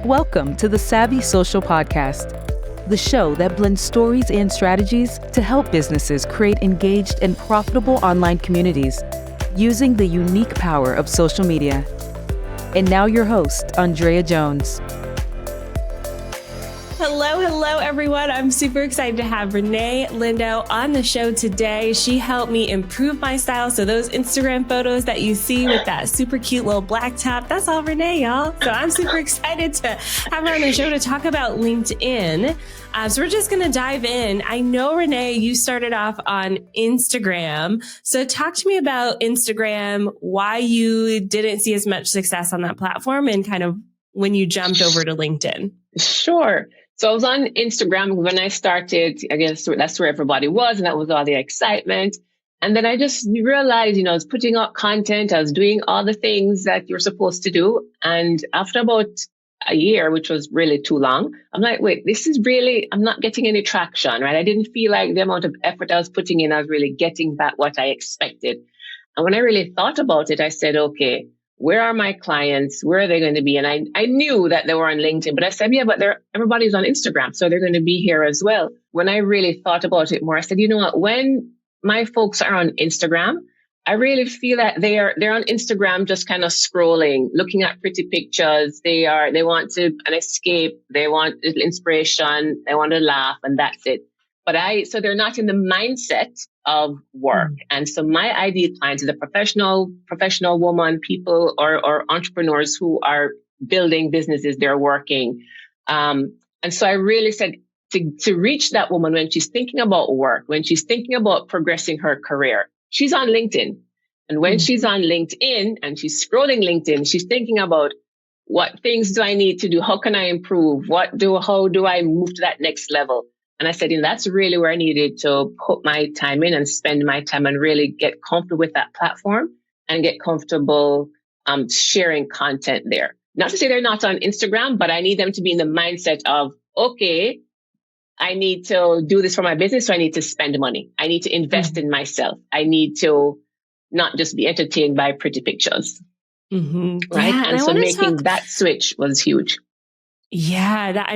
Welcome to the Savvy Social Podcast, the show that blends stories and strategies to help businesses create engaged and profitable online communities using the unique power of social media. And now your host, ANDREA Jones. Hello, everyone. I'm super excited to have Renée Lindo on the show today. She helped me improve my style. So those Instagram photos that you see with that super cute little black top, that's all Renée, y'all. So I'm super excited to have her on the show to talk about LinkedIn. So we're just going to dive in. I know, Renée, you started off on Instagram. So talk to me about Instagram, why you didn't see as much success on that platform, and kind of when you jumped over to LinkedIn. Sure. So I was on Instagram when I started. I guess that's where everybody was, and that was all the excitement. And then I just realized, I was putting out content. I was doing all the things that you're supposed to do. And after about a year, which was really too long, I'm like, wait, I'm not getting any traction, right? I didn't feel like the amount of effort I was putting in, I was really getting back what I expected. And when I really thought about it, I said, okay, where are my clients? Where are they going to be? And I knew that they were on LinkedIn, but I said, yeah, but everybody's on Instagram, so they're going to be here as well. When I really thought about it more, I said, you know what? When my folks are on Instagram, I really feel that they're on Instagram just kind of scrolling, looking at pretty pictures. They want an escape. They want little inspiration. They want to laugh, and that's it. So they're not in the mindset of work. And so my ideal client is a professional woman, people or entrepreneurs who are building businesses, they're working. And so I really said to reach that woman when she's thinking about work, when she's thinking about progressing her career, she's on LinkedIn. And when she's on LinkedIn and she's scrolling LinkedIn, she's thinking about, what things do I need to do? How can I improve? How do I move to that next level? And I said, that's really where I needed to put my time in and spend my time and really get comfortable with that platform and get comfortable sharing content there. Not to say they're not on Instagram, but I need them to be in the mindset of, okay, I need to do this for my business, so I need to spend money. I need to invest in myself. I need to not just be entertained by pretty pictures. Mm-hmm. Right. Yeah, and so making that switch was huge. Yeah.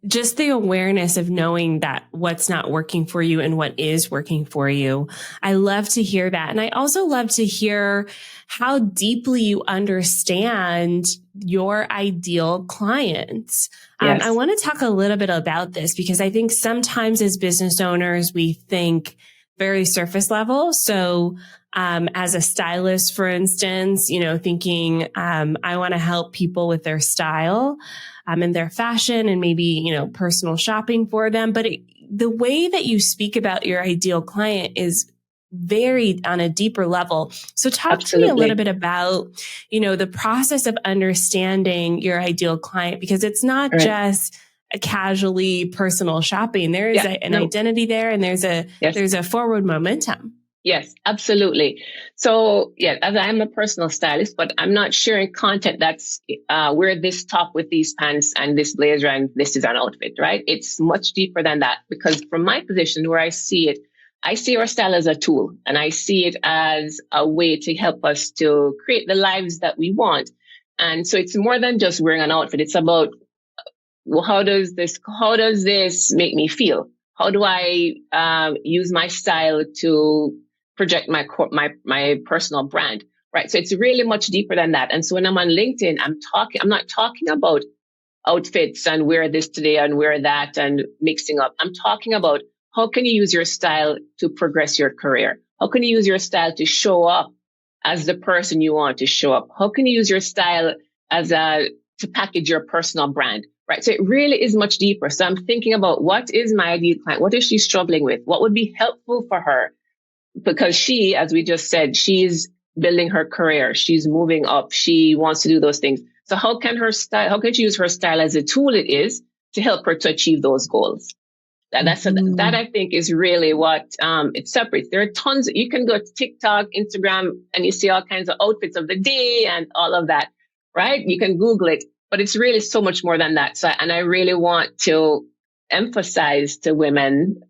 Just the awareness of knowing that what's not working for you and what is working for you. I love to hear that. And I also love to hear how deeply you understand your ideal clients. Yes. I want to talk a little bit about this because I think sometimes as business owners, we think very surface level. So as a stylist, for instance, thinking I want to help people with their style and their fashion and maybe, personal shopping for them. But the way that you speak about your ideal client is very on a deeper level. So talk to me a little bit about, the process of understanding your ideal client, because it's not just a casually personal shopping. There is an identity there, and there's a forward momentum. Yes, absolutely. So as I am a personal stylist, but I'm not sharing content that's wear this top with these pants and this blazer and this is an outfit, right? It's much deeper than that, because from my position where I see it, I see our style as a tool, and I see it as a way to help us to create the lives that we want. And so it's more than just wearing an outfit. It's about, well, how does this make me feel? How do I use my style to project my personal brand, right? So it's really much deeper than that. And so when I'm on LinkedIn, I'm not talking about outfits and wear this today and wear that and mixing up. I'm talking about, how can you use your style to progress your career? How can you use your style to show up as the person you want to show up? How can you use your style to package your personal brand, right? So it really is much deeper. So I'm thinking about, what is my ideal client? What is she struggling with? What would be helpful for her? Because she, as we just said, she's building her career. She's moving up. She wants to do those things. So how can she use her style as a tool it is to help her to achieve those goals? That I think is really what it separates. There are tons. You can go to TikTok, Instagram, and you see all kinds of outfits of the day and all of that, right? You can Google it, but it's really so much more than that. So, and I really want to emphasize to women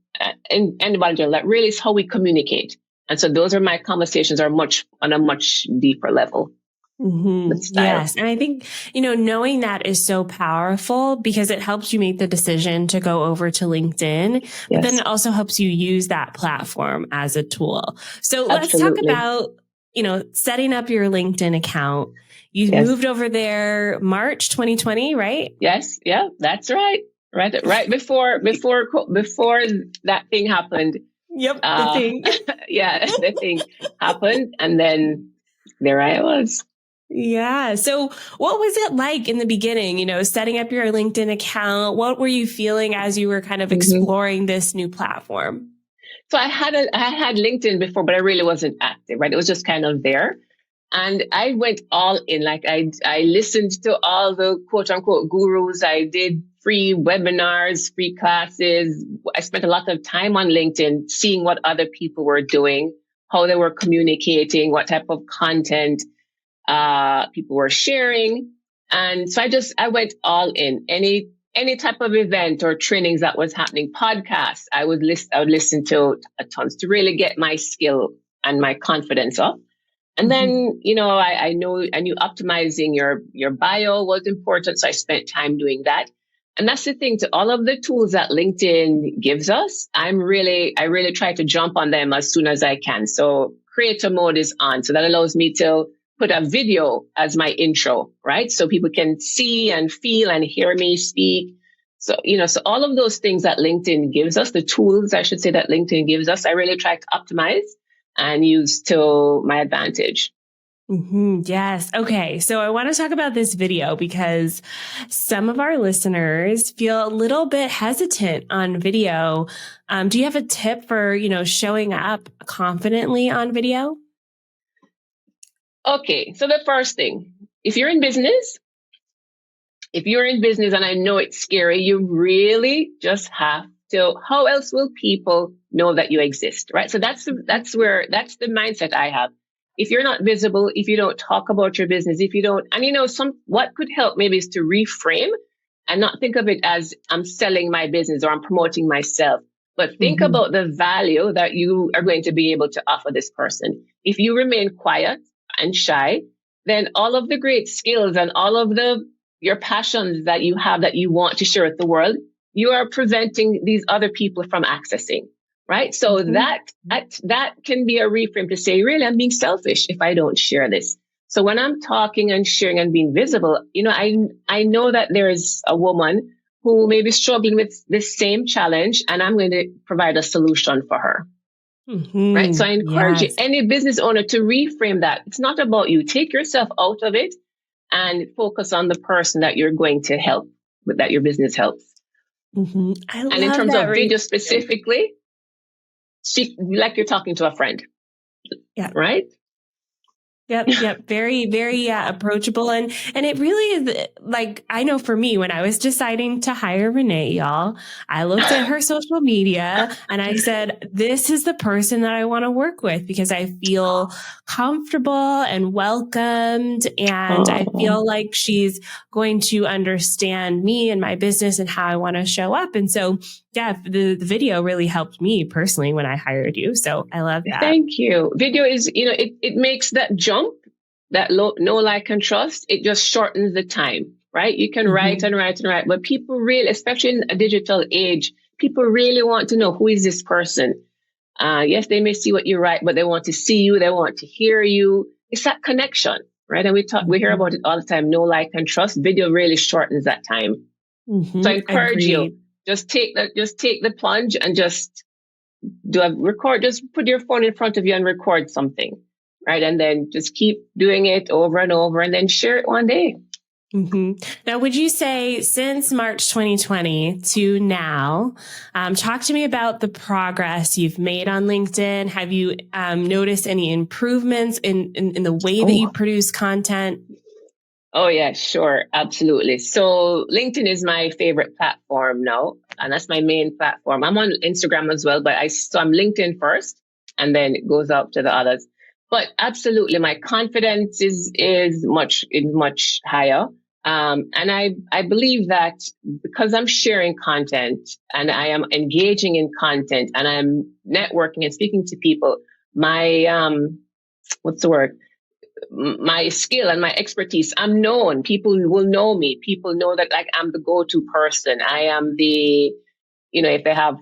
and anybody that really is how we communicate. And so those are my conversations are on a much deeper level. with style. Yes. And I think, knowing that is so powerful because it helps you make the decision to go over to LinkedIn, but then Yes, it also helps you use that platform as a tool. So let's talk absolutely. about, setting up your LinkedIn account. You Yes. moved over there March 2020, right? Yes. Yeah, that's right. Right before that thing happened. Yep. The thing. Yeah, the thing happened, and then there I was. Yeah. So what was it like in the beginning, setting up your LinkedIn account? What were you feeling as you were kind of exploring this new platform? So I had LinkedIn before, but I really wasn't active, right? It was just kind of there. And I went all in. Like I listened to all the quote unquote gurus. I did free webinars, free classes. I spent a lot of time on LinkedIn seeing what other people were doing, how they were communicating, what type of content people were sharing. And so I went all in. Any type of event or trainings that was happening, podcasts, I would listen to tons to really get my skill and my confidence up. And then, I knew optimizing your bio was important. So I spent time doing that. And that's the thing, to all of the tools that LinkedIn gives us, I really try to jump on them as soon as I can. So creator mode is on. So that allows me to put a video as my intro, right? So people can see and feel and hear me speak. So, so all of those things that LinkedIn gives us, the tools, I should say, that LinkedIn gives us, I really try to optimize and use to my advantage. Yes. Okay. So I want to talk about this video because some of our listeners feel a little bit hesitant on video. Do you have a tip for, showing up confidently on video? Okay. So the first thing, if you're in business, and I know it's scary, you really just have to, how else will people know that you exist? Right. So that's the mindset I have. If you're not visible, if you don't talk about your business, if you don't, and what could help maybe is to reframe and not think of it as I'm selling my business or I'm promoting myself, but think about the value that you are going to be able to offer this person. If you remain quiet and shy, then all of the great skills and all of your passions that you have that you want to share with the world, you are preventing these other people from accessing. Right. So that can be a reframe to say, really, I'm being selfish if I don't share this. So when I'm talking and sharing and being visible, I know that there is a woman who may be struggling with this same challenge, and I'm going to provide a solution for her. Right. So I encourage you, any business owner, to reframe that. It's not about you. Take yourself out of it and focus on the person that you're going to help, that your business helps. And in terms of video specifically, speak like you're talking to a friend. Yeah. Right? Yep. Very, very approachable. And it really is, like, I know for me, when I was deciding to hire Renee, y'all, I looked at her social media and I said, this is the person that I want to work with because I feel comfortable and welcomed. And I feel like she's going to understand me and my business and how I want to show up. And so, yeah, the video really helped me personally when I hired you. So I love that. Thank you. Video is, it makes that jump, that know, like, and trust. It just shortens the time, right? You can write and write and write, but people really, especially in a digital age, people really want to know, who is this person? Yes, they may see what you write, but they want to see you. They want to hear you. It's that connection, right? And we hear about it all the time. Know, like, and trust. Video really shortens that time. So I encourage you, just take the plunge and just do a record. Just put your phone in front of you and record something, right? And then just keep doing it over and over, and then share it one day. Now, would you say since March 2020 to now, talk to me about the progress you've made on LinkedIn. Have you noticed any improvements in the way that you produce content? Oh, yeah, sure. Absolutely. So LinkedIn is my favorite platform now, and that's my main platform. I'm on Instagram as well, but I'm LinkedIn first, and then it goes out to the others. But absolutely, my confidence is much higher. And I believe that because I'm sharing content and I am engaging in content and I'm networking and speaking to people, my, what's the word? my skill and my expertise. I'm known. People will know me. People know that like I'm the go-to person. I am the, if they have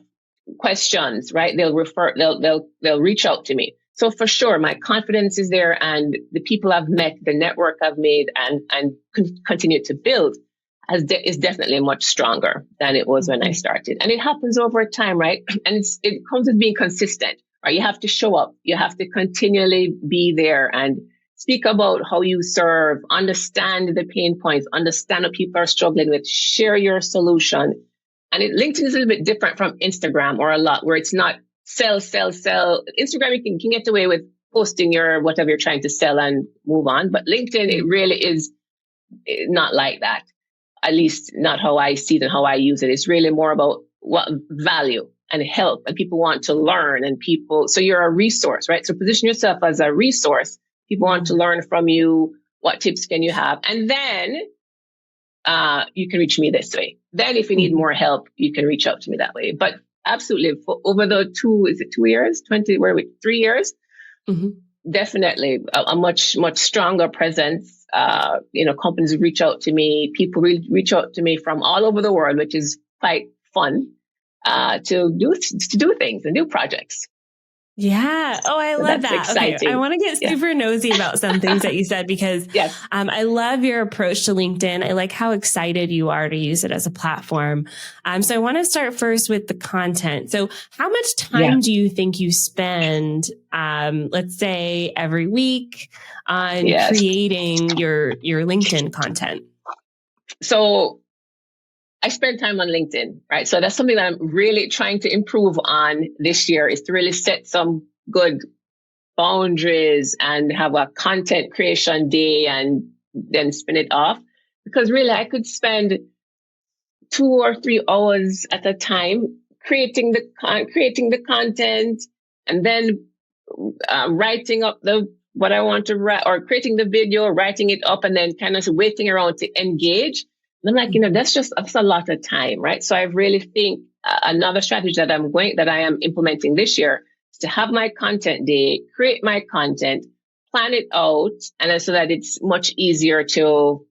questions, right, they'll reach out to me. So for sure, my confidence is there, and the people I've met, the network I've made and continue to build is definitely much stronger than it was when I started. And it happens over time, right? And it comes with being consistent, right? You have to show up. You have to continually be there and speak about how you serve, understand the pain points, understand what people are struggling with, share your solution. And LinkedIn is a little bit different from Instagram, or a lot, where it's not sell. Instagram, you can get away with posting your whatever you're trying to sell and move on. But LinkedIn, it really is not like that. At least not how I see it and how I use it. It's really more about what value and help, and people want to learn, and so you're a resource, right? So position yourself as a resource. People want to learn from you. What tips can you have? And then you can reach me this way. Then if you need more help, you can reach out to me that way. But absolutely, over the 2 years, 3 years, definitely a much stronger presence. Companies reach out to me. People reach out to me from all over the world, which is quite fun to do things and do projects. Yeah. Oh, I love that. Exciting. Okay. I want to get super nosy about some things that you said, because I love your approach to LinkedIn. I like how excited you are to use it as a platform. So I want to start first with the content. So how much time do you think you spend, let's say every week, on creating your LinkedIn content? So I spend time on LinkedIn, right? So that's something that I'm really trying to improve on this year, is to really set some good boundaries and have a content creation day and then spin it off. Because really I could spend 2 or 3 hours at a time creating the content, and then writing up what I want to write, or creating the video, writing it up, and then kind of waiting around to engage. And I'm like, that's a lot of time, right? So I really think another strategy that I am implementing this year is to have my content day, create my content, plan it out, and so that it's much easier to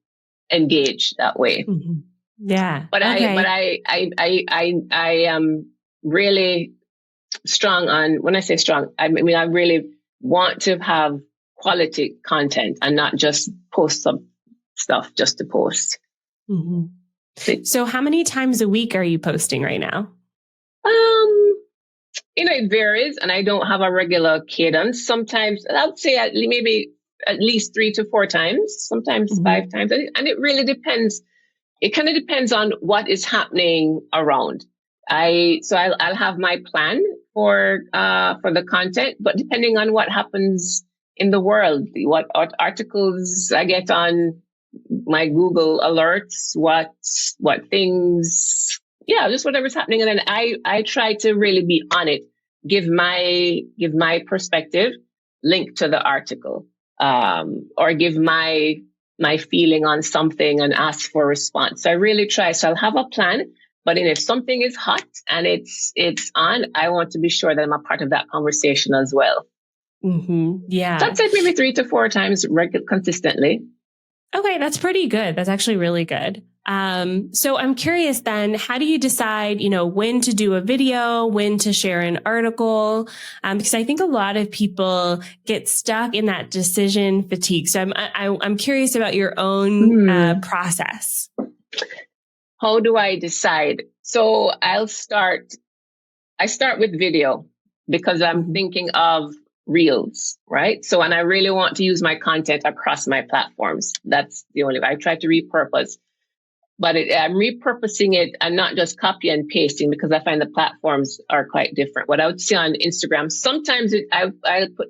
engage that way. Mm-hmm. Yeah. But okay. I am really strong on, when I say strong, I mean, I really want to have quality content and not just post some stuff just to post. Mm-hmm. So how many times a week are you posting right now? It varies, and I don't have a regular cadence. Sometimes I would say maybe at least 3 to 4 times, sometimes 5 times. And it really depends. It kind of depends on what is happening around. I'll have my plan for the content, but depending on what happens in the world, what articles I get on my Google alerts, what things, just whatever's happening. And then I try to really be on it, give my perspective, link to the article, or give my feeling on something and ask for a response. So I really try. So I'll have a plan, but if something is hot and it's on, I want to be sure that I'm a part of that conversation as well. Mm-hmm. Yeah. So I'd say maybe 3 to 4 times consistently. Okay, that's pretty good. That's actually really good. So I'm curious then, how do you decide, when to do a video, when to share an article? Because I think a lot of people get stuck in that decision fatigue. So I'm curious about your own process. How do I decide? So I start with video, because I'm thinking of Reels, right? So, and I really want to use my content across my platforms. That's the only way. I try to repurpose, but I'm repurposing it and not just copy and pasting, because I find the platforms are quite different. What I would see on Instagram, sometimes I put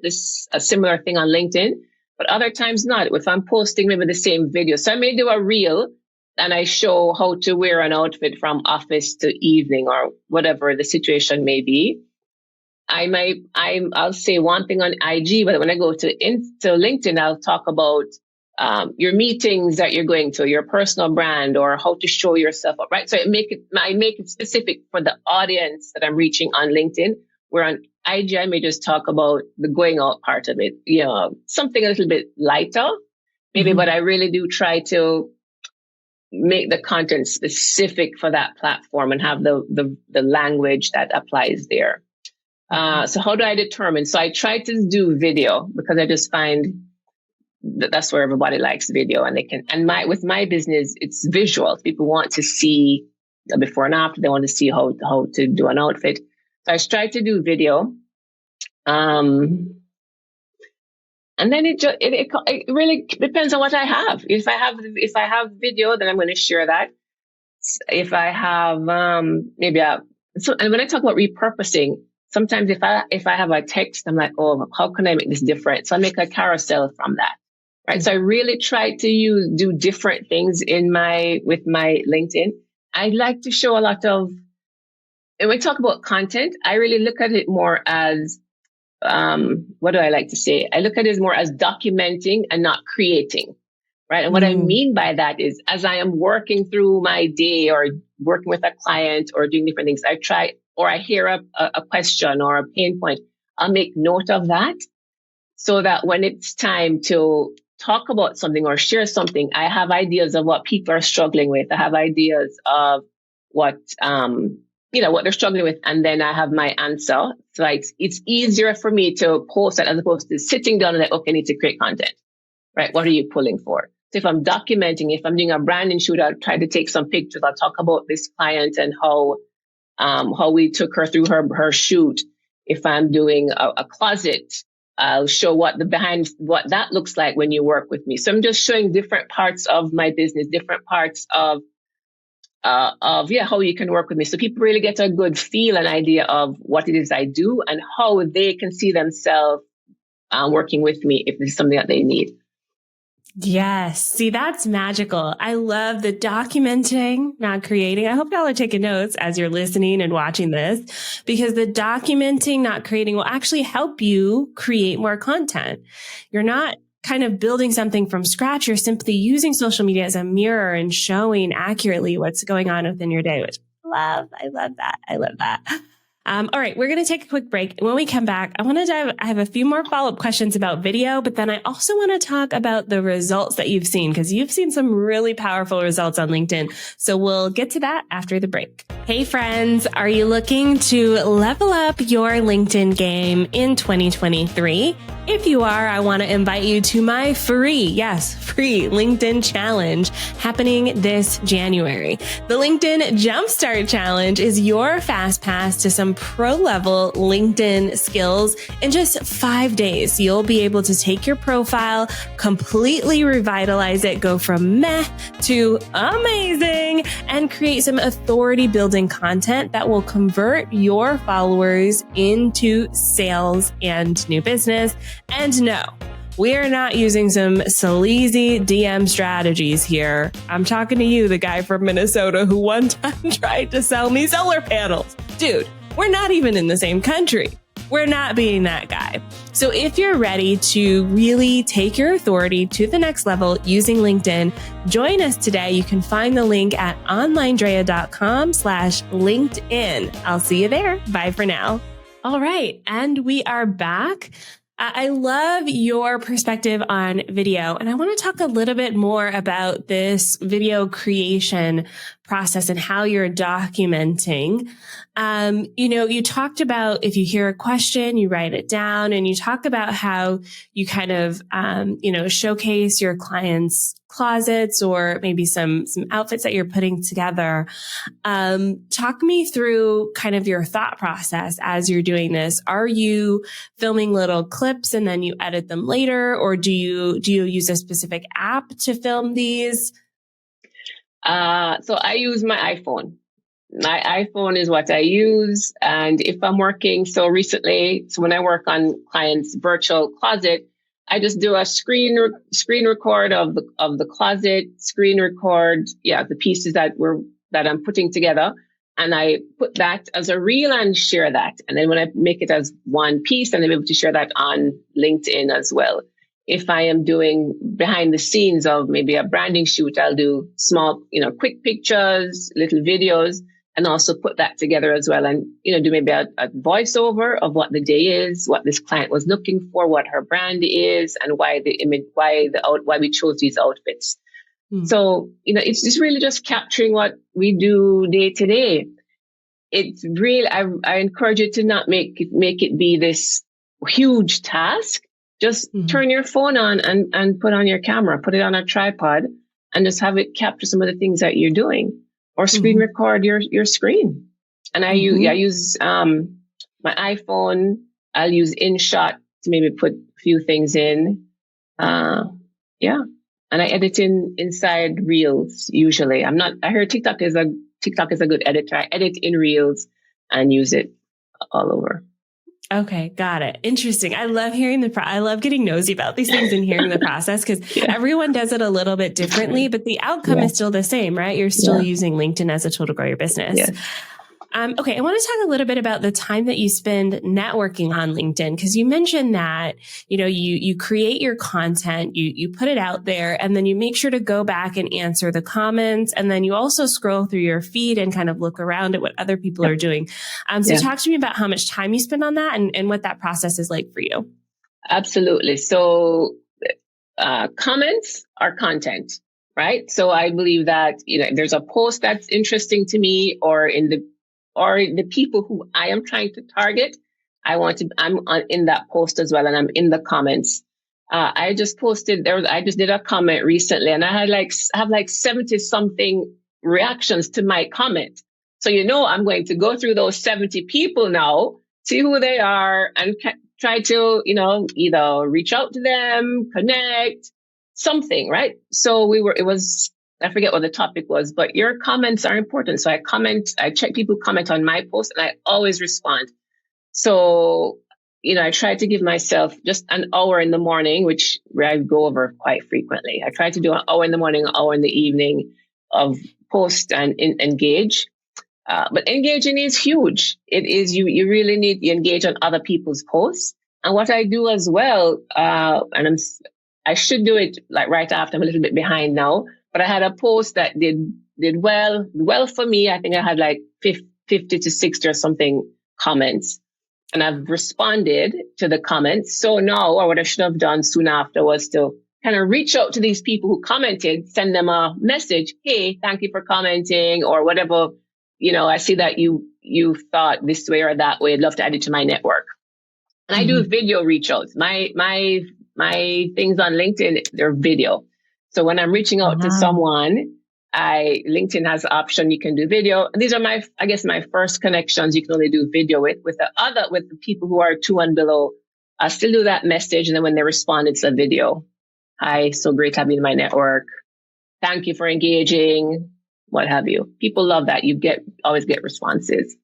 a similar thing on LinkedIn, but other times not. If I'm posting maybe the same video, so I may do a reel and I show how to wear an outfit from office to evening or whatever the situation may be. I'll say one thing on IG, but when I go to LinkedIn, I'll talk about your meetings that you're going to, your personal brand, or how to show yourself up, right? So I make it specific for the audience that I'm reaching on LinkedIn, Where on IG, I may just talk about the going out part of it, something a little bit lighter, maybe, but I really do try to make the content specific for that platform and have the language that applies there. So how do I determine? So I try to do video because I just find that's where everybody likes video, and with my business, it's visual. People want to see the before and after. They want to see how to do an outfit. So I try to do video. And then it really depends on what I have. If I have video, then I'm going to share that. If I have, and when I talk about repurposing, sometimes if I have a text, I'm like, oh, how can I make this different? So I make a carousel from that. Right. So I really try to do different things with my LinkedIn. I like to show a lot of, and when we talk about content, I really look at it more as, what do I like to say? I look at it more as documenting and not creating. Right. And what I mean by that is, as I am working through my day or working with a client or doing different things, I hear a question or a pain point, I'll make note of that so that when it's time to talk about something or share something, I have ideas of what people are struggling with. I have ideas of what they're struggling with, and then I have my answer. So it's easier for me to post that as opposed to sitting down and like, okay, I need to create content, right? What are you pulling for? So if I'm documenting, if I'm doing a branding shoot, I'll try to take some pictures. I'll talk about this client and how we took her through her shoot. If I'm doing a closet, I'll show what that looks like when you work with me. So I'm just showing different parts of my business, different parts of how you can work with me. So people really get a good feel and idea of what it is I do and how they can see themselves working with me if it's something that they need. Yes. See, that's magical. I love the documenting, not creating. I hope y'all are taking notes as you're listening and watching this, because the documenting, not creating will actually help you create more content. You're not kind of building something from scratch. You're simply using social media as a mirror and showing accurately what's going on within your day, which I love that. All right, we're going to take a quick break. When we come back, I have a few more follow-up questions about video, but then I also want to talk about the results that you've seen, because you've seen some really powerful results on LinkedIn. So we'll get to that after the break. Hey friends, are you looking to level up your LinkedIn game in 2023? If you are, I want to invite you to my free LinkedIn challenge happening this January. The LinkedIn Jumpstart Challenge is your fast pass to some pro-level LinkedIn skills. In just 5 days, you'll be able to take your profile, completely revitalize it, go from meh to amazing, and create some authority-building content that will convert your followers into sales and new business. And no, we're not using some sleazy DM strategies here. I'm talking to you, the guy from Minnesota who one time tried to sell me solar panels. Dude, we're not even in the same country. We're not being that guy. So if you're ready to really take your authority to the next level using LinkedIn, join us today. You can find the link at onlinedrea.com/LinkedIn. I'll see you there. Bye for now. All right. And we are back. I love your perspective on video, and I want to talk a little bit more about this video creation process and how you're documenting. You talked about if you hear a question, you write it down, and you talk about how you kind of, showcase your clients' closets or maybe some outfits that you're putting together. Talk me through kind of your thought process as you're doing this. Are you filming little clips and then you edit them later, or do you use a specific app to film these? So I use my iPhone. My iPhone is what I use. And if I'm working, so when I work on clients' virtual closet, I just do a screen record of the closet, screen record, the pieces that I'm putting together. And I put that as a reel and share that. And then when I make it as one piece, then I'm able to share that on LinkedIn as well. If I am doing behind the scenes of maybe a branding shoot, I'll do small, quick pictures, little videos. and also put that together as well. And, do maybe a voiceover of what the day is, what this client was looking for, what her brand is, and why the image, why we chose these outfits. So, it's just really just capturing what we do day to day. It's really, I encourage you to not make it be this huge task. Just turn your phone on and put on your camera, put it on a tripod, and just have it capture some of the things that you're doing, or screen record your screen. And I use my iPhone. I'll use InShot to maybe put a few things in. And I edit inside Reels usually. I heard TikTok is a good editor. I edit in Reels and use it all over. Okay, got it. Interesting. I love hearing I love getting nosy about these things and hearing the process, because everyone does it a little bit differently, but the outcome is still the same, right? You're still using LinkedIn as a tool to grow your business. Yes. Okay, I want to talk a little bit about the time that you spend networking on LinkedIn, because you mentioned that, you create your content, you put it out there, and then you make sure to go back and answer the comments. And then you also scroll through your feed and kind of look around at what other people are doing. So talk to me about how much time you spend on that and what that process is like for you. Absolutely. So comments are content, right? So I believe that, if there's a post that's interesting to me, or the people who I am trying to target, I'm in that post as well, and I'm in the comments. I just did a comment recently, and I have like 70 something reactions to my comment. So, I'm going to go through those 70 people now, see who they are, and try to, either reach out to them, connect, something, right? So I forget what the topic was, but your comments are important. So I check people comment on my post, and I always respond. So, I try to give myself just an hour in the morning, where I go over quite frequently. I try to do an hour in the morning, an hour in the evening of post and engage. But engaging is huge. It is, you really need to engage on other people's posts. And what I do as well, I should do it like right after. I'm a little bit behind now. But I had a post that did well for me. I think I had like 50 to 60 or something comments, and I've responded to the comments. So now, or what I should have done soon after, was to kind of reach out to these people who commented, send them a message. Hey, thank you for commenting, or whatever. I see that you thought this way or that way. I'd love to add it to my network. And I do video reach outs. My things on LinkedIn, they're video. So when I'm reaching out to someone, LinkedIn has the option, you can do video. And these are my first connections you can only do video with. With the people who are 2 and below, I still do that message. And then when they respond, it's a video. Hi, so great having you in my network. Thank you for engaging, what have you. People love that. Always get responses.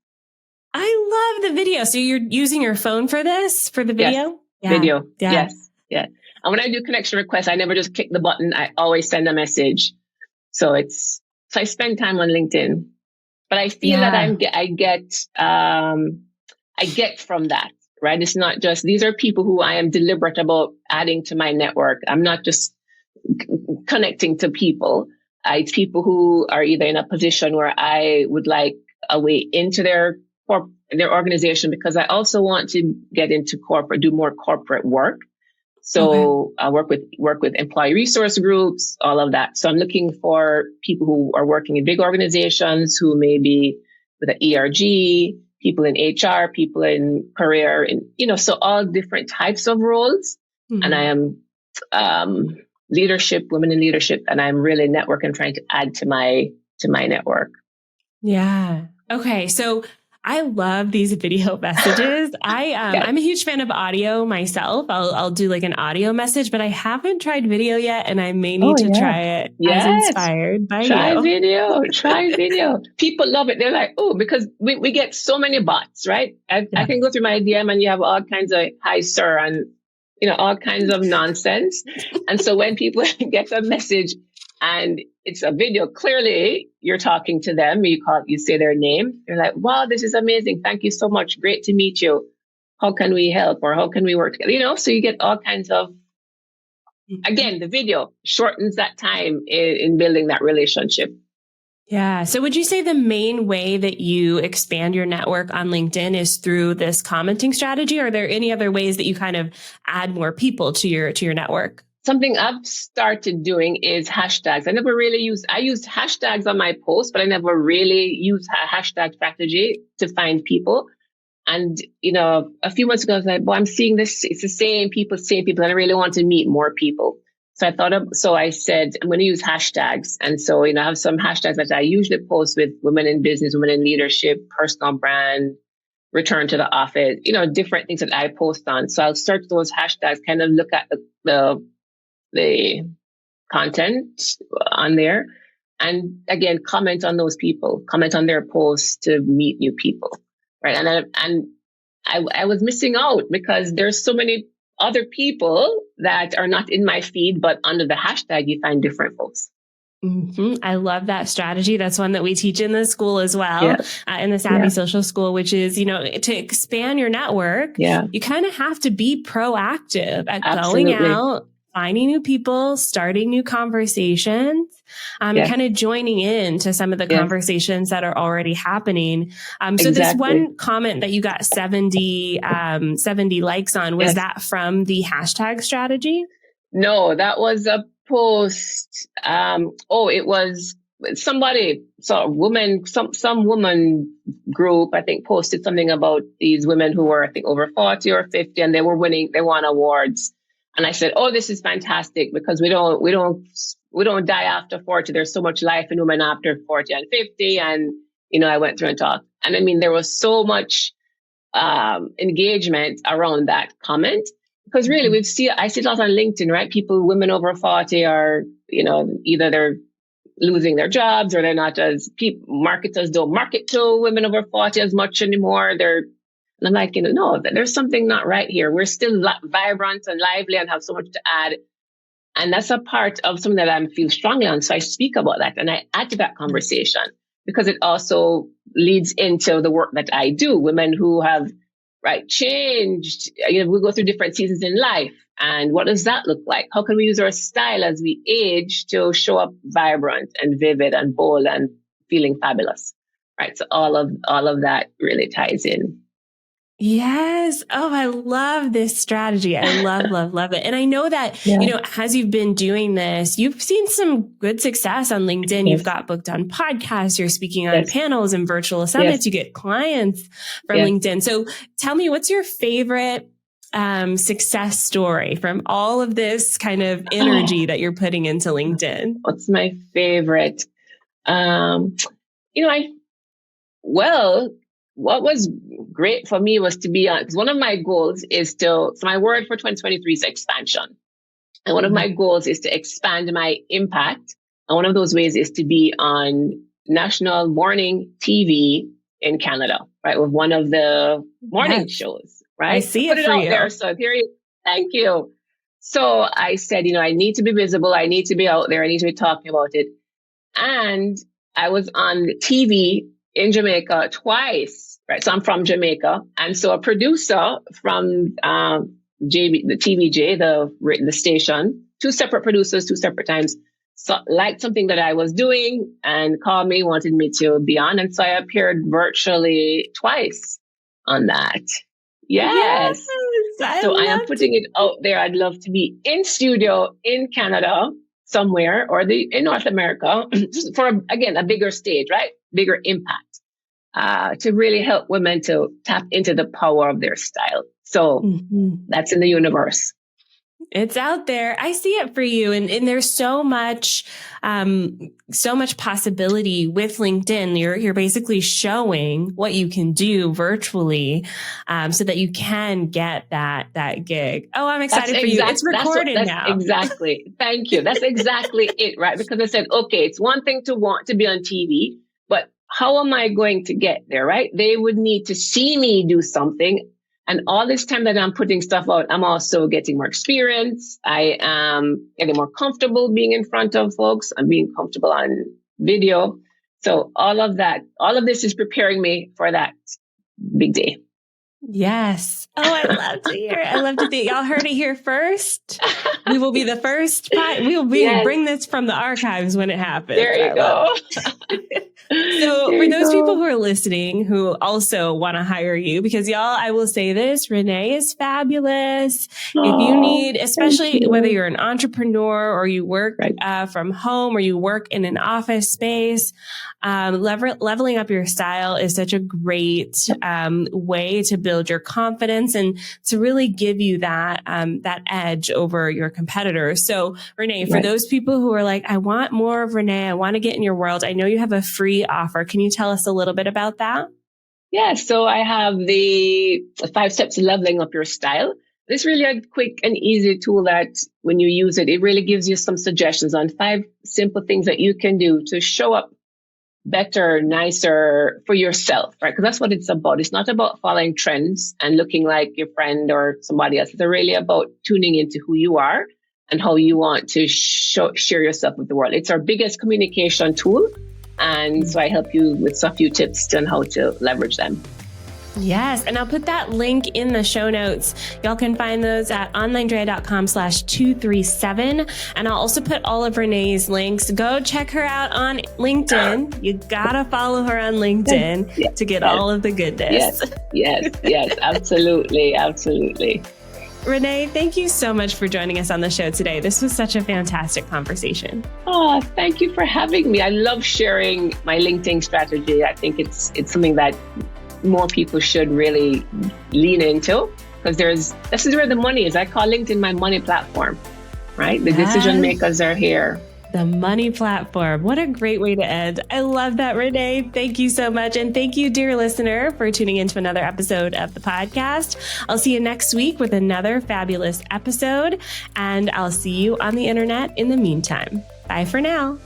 I love the video. So you're using your phone for the video? Yes. Yeah. Video. Yeah. Yes. Yeah. And when I do connection requests, I never just click the button. I always send a message. So I spend time on LinkedIn, but I feel that I get from that, right? It's not just, these are people who I am deliberate about adding to my network. I'm not just connecting to people. It's people who are either in a position where I would like a way into their organization, because I also want to get into do more corporate work. So I work with employee resource groups, all of that. So I'm looking for people who are working in big organizations, who may be with an ERG, people in HR, people in career, and, so all different types of roles. And I am leadership, women in leadership, and I'm really networking, trying to add to my network. Yeah. Okay. So I love these video messages. I'm a huge fan of audio myself. I'll do like an audio message, but I haven't tried video yet, and I may need to try it. As inspired by you. Try video. People love it. They're like, oh, because we get so many bots, right? I can go through my DM and you have all kinds of hi sir and all kinds of nonsense. And so when people get a message and it's a video, clearly you're talking to them, you say their name. You're like, wow, this is amazing. Thank you so much. Great to meet you. How can we help, or how can we work together? So you get all kinds of, again, the video shortens that time in building that relationship. Yeah. So would you say the main way that you expand your network on LinkedIn is through this commenting strategy? Or are there any other ways that you kind of add more people to your network? Something I've started doing is hashtags. I used hashtags on my posts, but I never really used a hashtag strategy to find people. And, a few months ago, I was like, well, I'm seeing this. It's the same people, and I really want to meet more people. So I said, I'm going to use hashtags. And so, I have some hashtags that I usually post with women in business, women in leadership, personal brand, return to the office, different things that I post on. So I'll search those hashtags, kind of look at the content on there. And again, comment on those people, comment on their posts to meet new people. Right. And I was missing out because there's so many other people that are not in my feed, but under the hashtag, you find different folks. Mm-hmm. I love that strategy. That's one that we teach in the school as well, in the Savvy Social School, which is, to expand your network, you kind of have to be proactive at going out, finding new people, starting new conversations, kind of joining in to some of the conversations that are already happening. So this one comment that you got 70 likes on, was that from the hashtag strategy? No, that was a post. It was somebody, some woman group, I think, posted something about these women who were, I think, over 40 or 50, and they won awards. And I said, oh, this is fantastic, because we don't die after 40. There's so much life in women after 40 and 50. And, I went through and talked. And I mean, there was so much engagement around that comment, because really I see it a lot on LinkedIn, right? Women over 40 are, either they're losing their jobs, or they're not marketers don't market to women over 40 as much anymore. And I'm like, no, there's something not right here. We're still vibrant and lively and have so much to add. And that's a part of something that I feel strongly on. So I speak about that and I add to that conversation, because it also leads into the work that I do. Women who have changed, we go through different seasons in life. And what does that look like? How can we use our style as we age to show up vibrant and vivid and bold and feeling fabulous? Right. So all of that really ties in. Yes. Oh, I love this strategy. I love it. And I know that, as you've been doing this, you've seen some good success on LinkedIn. You've got booked on podcasts, you're speaking on panels and virtual summits, you get clients from LinkedIn. So tell me, what's your favorite success story from all of this kind of energy that you're putting into LinkedIn? What's my favorite? What was great for me was to be on, because one of my goals is so my word for 2023 is expansion. And one of my goals is to expand my impact. And one of those ways is to be on national morning TV in Canada, right? With one of the morning shows, right? I see it for out you. There. So thank you. So I said, I need to be visible. I need to be out there. I need to be talking about it. And I was on TV in Jamaica twice, right? So I'm from Jamaica. And so a producer from the TVJ, the station, two separate producers, two separate times, so liked something that I was doing and called me, wanted me to be on. And so I appeared virtually twice on that. Yes. So I am putting it out there. I'd love to be in studio in Canada somewhere, or in North America for, again, a bigger stage, right? Bigger impact, to really help women to tap into the power of their style. So that's in the universe. It's out there. I see it for you. And there's so much possibility with LinkedIn. You're basically showing what you can do virtually, so that you can get that gig. Oh, I'm excited for you. It's recorded now. Exactly. Thank you. That's exactly it, right? Because I said, okay, it's one thing to want to be on TV, but how am I going to get there, right? They would need to see me do something. And all this time that I'm putting stuff out, I'm also getting more experience. I am getting more comfortable being in front of folks. I'm being comfortable on video. So all of this is preparing me for that big day. Yes. Oh, I love to hear it. I love to think y'all heard it here first. We will be the first. We will bring this from the archives when it happens. There you go. So for those people who are listening, who also want to hire you, because y'all, I will say this, Renee is fabulous. If you need, especially whether you're an entrepreneur or you work from home or you work in an office space, leveling up your style is such a great way to build your confidence and to really give you that edge over your competitors. So Renee, for those people who are like, I want more of Renee, I want to get in your world, I know you have a free offer. Can you tell us a little bit about that? Yeah, so I have the 5 steps to leveling up your style. It's really a quick and easy tool that when you use it, it really gives you some suggestions on 5 simple things that you can do to show up better, nicer for yourself, right? Because that's what it's about. It's not about following trends and looking like your friend or somebody else. It's really about tuning into who you are and how you want to share yourself with the world. It's our biggest communication tool. And so I help you with a few tips on how to leverage them. Yes. And I'll put that link in the show notes. Y'all can find those at OnlineDrea.com/237. And I'll also put all of Renee's links. Go check her out on LinkedIn. You gotta follow her on LinkedIn to get all of the goodness. Yes, absolutely. Renee, thank you so much for joining us on the show today. This was such a fantastic conversation. Oh, thank you for having me. I love sharing my LinkedIn strategy. I think it's something that more people should really lean into because this is where the money is. I call LinkedIn my money platform, right? The decision makers are here. The money platform. What a great way to end. I love that, Renee. Thank you so much. And thank you, dear listener, for tuning into another episode of the podcast. I'll see you next week with another fabulous episode, and I'll see you on the internet in the meantime. Bye for now.